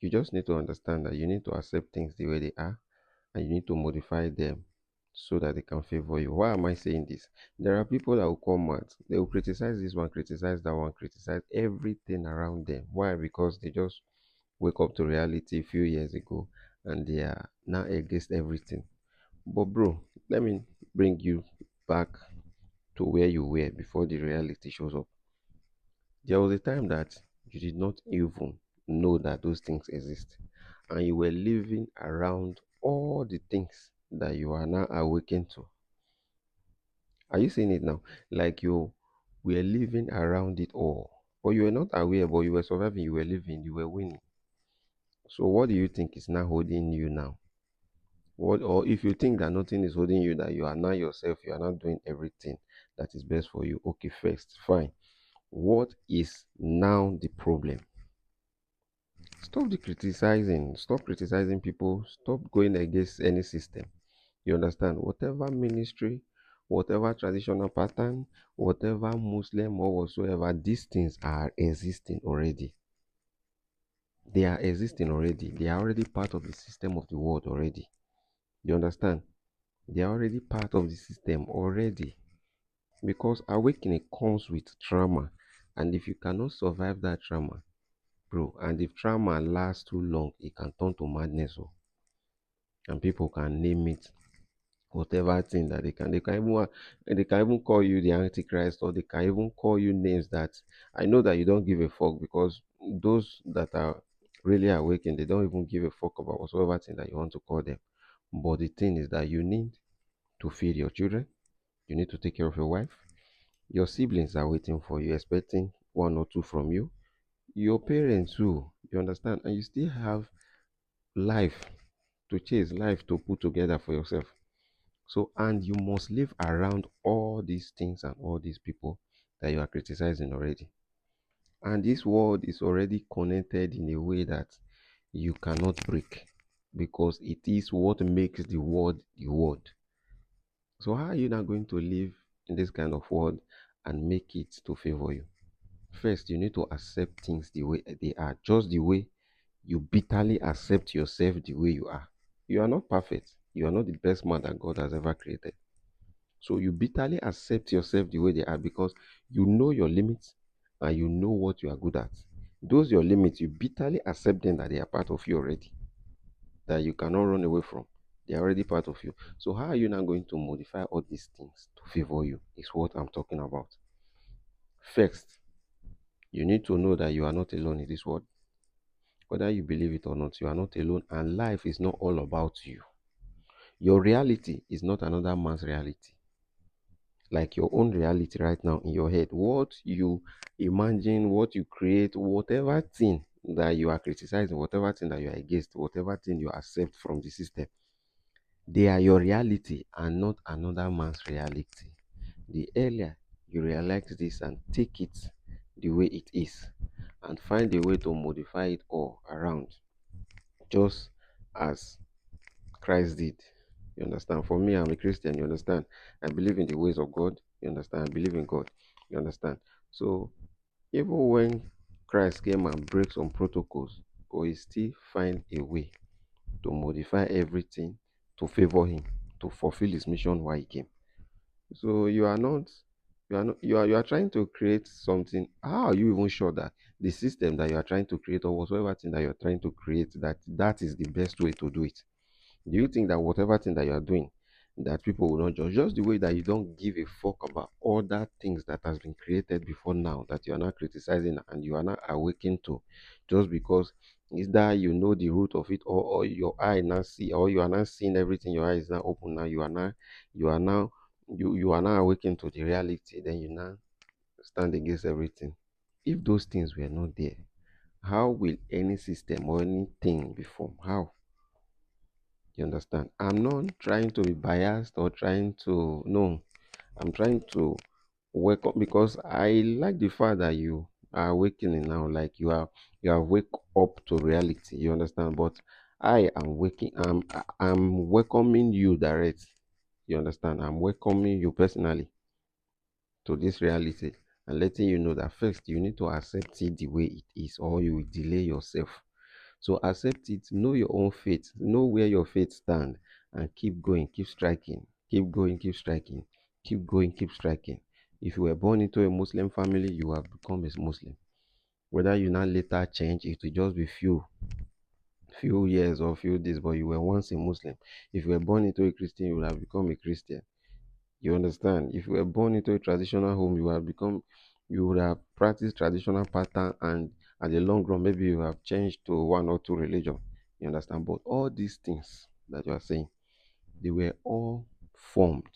You just need to understand that you need to accept things the way they are, and you need to modify them so that they can favor you. Why am I saying this? There are people that will come out, they will criticize this one, criticize that one, criticize everything around them. Why? Because they just wake up to reality a few years ago and they are now against everything. But bro, let me bring you back to where you were before the reality shows up. There was a time that you did not even know that those things exist, and you were living around all the things that you are now awakened to. Are you seeing it now? Like you were living around it all, but you were not aware, but you were surviving, you were living, you were winning. So, what do you think is now holding you now? What, or if you think that nothing is holding you, that you are not yourself, you are not doing everything that is best for you, okay, first, fine. What is now the problem? Stop the criticizing. Stop criticizing people. Stop going against any system. You understand? Whatever ministry, whatever traditional pattern, whatever Muslim or whatsoever, these things are existing already. They are existing already. They are already part of the system of the world already. You understand? They are already part of the system already. Because awakening comes with trauma. And if you cannot survive that trauma, bro, and if trauma lasts too long, it can turn to madness. Oh, and people can name it whatever thing that they can even call you the antichrist, or they can even call you names that I know that you don't give a fuck, because those that are really awakened, they don't even give a fuck about whatsoever thing that you want to call them. But the thing is that you need to feed your children, you need to take care of your wife, your siblings are waiting for you, expecting one or two from you, your parents too, you understand, and you still have life to chase, life to put together for yourself. So, and you must live around all these things and all these people that you are criticizing already. And this world is already connected in a way that you cannot break, because it is what makes the world the world. So, how are you not going to live in this kind of world and make it to favor you? First, you need to accept things the way they are, just the way you bitterly accept yourself the way you are. You are not perfect. You are not the best man that God has ever created. So you bitterly accept yourself the way they are, because you know your limits and you know what you are good at. Those your limits, you bitterly accept them, that they are part of you already, that you cannot run away from. They are already part of you. So how are you now going to modify all these things to favor you? Is what I'm talking about. First, you need to know that you are not alone in this world. Whether you believe it or not, you are not alone, and life is not all about you. Your reality is not another man's reality. Like your own reality right now in your head, what you imagine, what you create, whatever thing that you are criticizing, whatever thing that you are against, whatever thing you accept from the system, they are your reality and not another man's reality. The earlier you realize this and take it the way it is, and find a way to modify it all around, just as Christ did. You understand? For me, I'm a Christian. You understand? I believe in the ways of God. You understand? I believe in God. You understand? So even when Christ came and break some protocols, but he still find a way to modify everything to favor him, to fulfill his mission why he came. So you are trying to create something. How are you even sure that the system that you are trying to create, or whatsoever thing that you are trying to create, that is the best way to do it? Do you think that whatever thing that you are doing, that people will not judge? Just the way that you don't give a fuck about other things that has been created before now, that you are not criticizing and you are not awakened to, just because is that you know the root of it, or your eye now see, or you are not seeing everything, your eye is now open now, you are now awakened to the reality, then you now stand against everything. If those things were not there, how will any system or anything be formed? How? You understand? I'm not trying to be biased or trying to, no, I'm trying to wake up, because I like the fact that you are awakening now, like you are wake up to reality. You understand? But I am waking, I'm welcoming you direct. You understand? I'm welcoming you personally to this reality, and letting you know that first you need to accept it the way it is, or you will delay yourself. So accept it, know your own faith, know where your faith stand, and keep going, keep striking, keep going, keep striking, keep going, keep striking. If you were born into a Muslim family, you have become a Muslim. Whether you now later change, it will just be few years or few days, but you were once a Muslim. If you were born into a Christian, you would have become a Christian. You understand? If you were born into a traditional home, you would have practiced traditional pattern, and at the long run, maybe you have changed to one or two religion. You understand? But all these things that you are saying, they were all formed.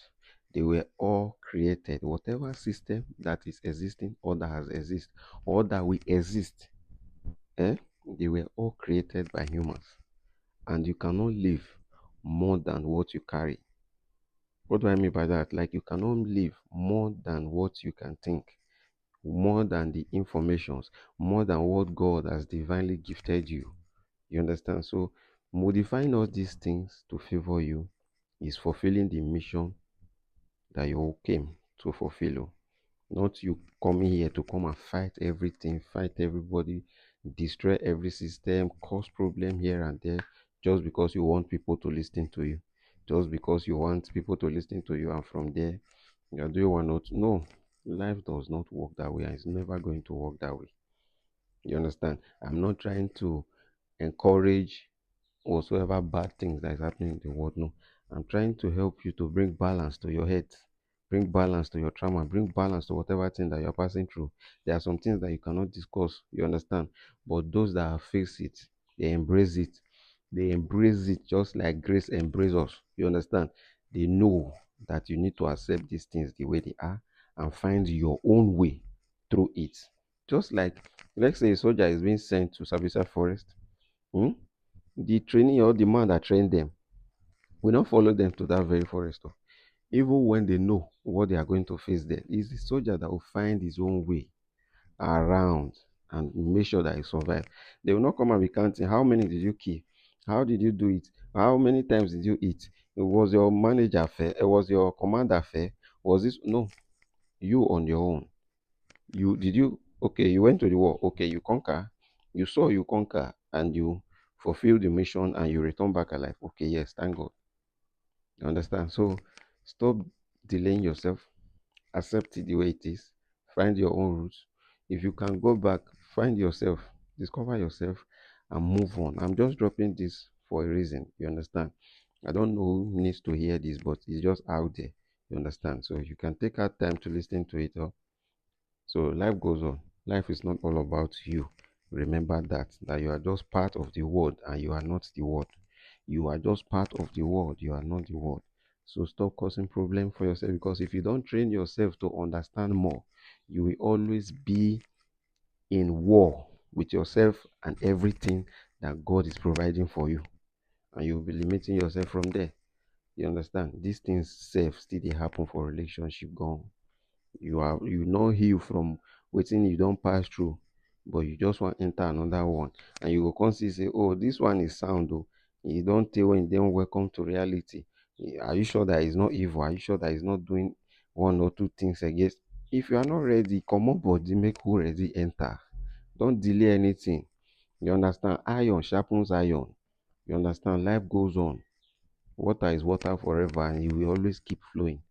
They were all created. Whatever system that is existing or that has exist or that will exist, eh? They were all created by humans. And you cannot live more than what you carry. What do I mean by that? Like you cannot live more than what you can think, more than the informations, more than what God has divinely gifted you. You understand? So modifying all these things to favor you is fulfilling the mission that you came to fulfill. Oh. Not you coming here to come and fight everything, fight everybody, destroy every system, cause problem here and there, just because you want people to listen to you. Just because you want people to listen to you, and from there you're doing one not. No, life does not work that way, and it's never going to work that way. You understand? I'm not trying to encourage whatsoever bad things that is happening in the world. No, I'm trying to help you to bring balance to your head, bring balance to your trauma, bring balance to whatever thing that you're passing through. There are some things that you cannot discuss, you understand? But those that have faced it, they embrace it. They embrace it just like grace embrace us. You understand? They know that you need to accept these things the way they are and find your own way through it. Just like, let's say a soldier is being sent to Sabisa Forest. Hmm? The trainee or the man that trained them will not follow them to that very forest. Oh. Even when they know what they are going to face there, it's the soldier that will find his own way around and make sure that he survives. They will not come and be counting how many did you kill, how did you do it, how many times did you eat, it was your manager fair, it was your commander fair, was this no, you on your own. You did you okay, you went to the war, okay, you conquer, you saw you conquer, and you fulfill the mission and you return back alive. Okay, yes, thank God. You understand? So stop delaying yourself, accept it the way it is, find your own roots. If you can go back, find yourself, discover yourself, and move on. I'm just dropping this for a reason. You understand? I don't know who needs to hear this, but it's just out there. You understand? So you can take out time to listen to it all. So life goes on. Life is not all about you. Remember that you are just part of the world and you are not the world. You are just part of the world. You are not the world. So stop causing problem for yourself, because if you don't train yourself to understand more, you will always be in war with yourself and everything that God is providing for you. And you'll be limiting yourself from there. You understand? These things self still they happen for relationship gone. You not heal from wetin you don pass through, but you just wan enter another one, and you go come see say, oh, this one is sound o. E don tey when you don welcome to reality. Are you sure that he's not evil? Are you sure that he's not doing one or two things against? If you are not ready, comot body make who ready enter. Don't delay anything. You understand? Iron sharpens iron. You understand? Life goes on. Water is water forever, and it will always keep flowing.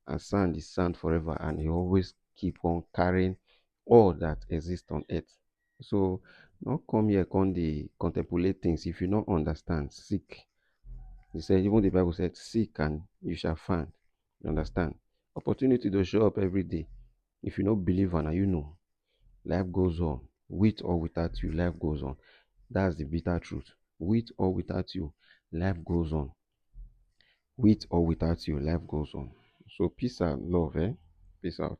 And sand is sand forever, and it always keep on carrying all that exists on earth. So not come here come dey contemplate things if you not understand. Seek. He said, even the Bible said, seek and you shall find. You understand? Opportunity to show up every day. If you not believe and you know, life goes on. With or without you, life goes on. That's the bitter truth. With or without you, life goes on. With or without you, life goes on. So peace and love, eh? Peace out.